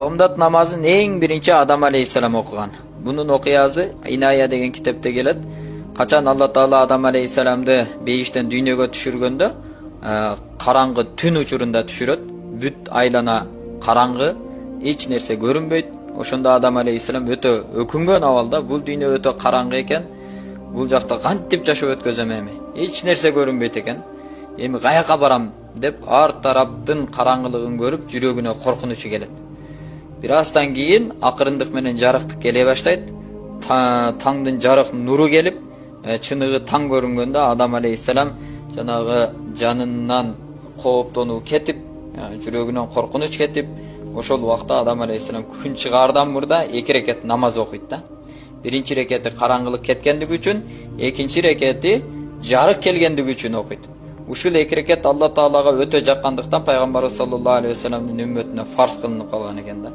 Bomdat namazın en birinci Adam Aleyhisselam okugan. Bunun okuyazı İnaya degen kitapta gelet. Kaçan Allah Taala Adam Aleyhisselam'dı beyişten dünyaya düşürgöndө, karangı tün uçurunda düşüröt. Büt aylana karangı, hiç nerse görünbeyt. Oşonda Adam Aleyhisselam ötö öküngөн awalda bul dünya ötö karangı eken, bul jakta kантип жашап өткөзөм эми. Hiç nerse görünbeyt eken. Эми каяка барам деп ар тараптын караңгылыгын көрүп жүрөгүнө коркунучу келет. Birazdan keyin akırındık menen жарыктык келе баштайт. Tаңдын жарык нуру келип, чыныгы таң көрүнгөндө Адам Aleyhisselam жанагы жанынан кооптонуу кетип, жүрөгүнөн коркунуч кетип, ошол убакта Адам Aleyhisselam күн чыгардан мурда 2 рекет намаз окуйт да. Биринчи рекети караңгылык кеткендиги үчүн, экинчи рекети жарык келгендиги үчүн окуйт. Ушул 2 рекет Алла Таалага өтө жаккандыктан пайгамбарыбыз саллаллаху алейхи вассаламдын үммөтүнө фарз кылынып калган экен да.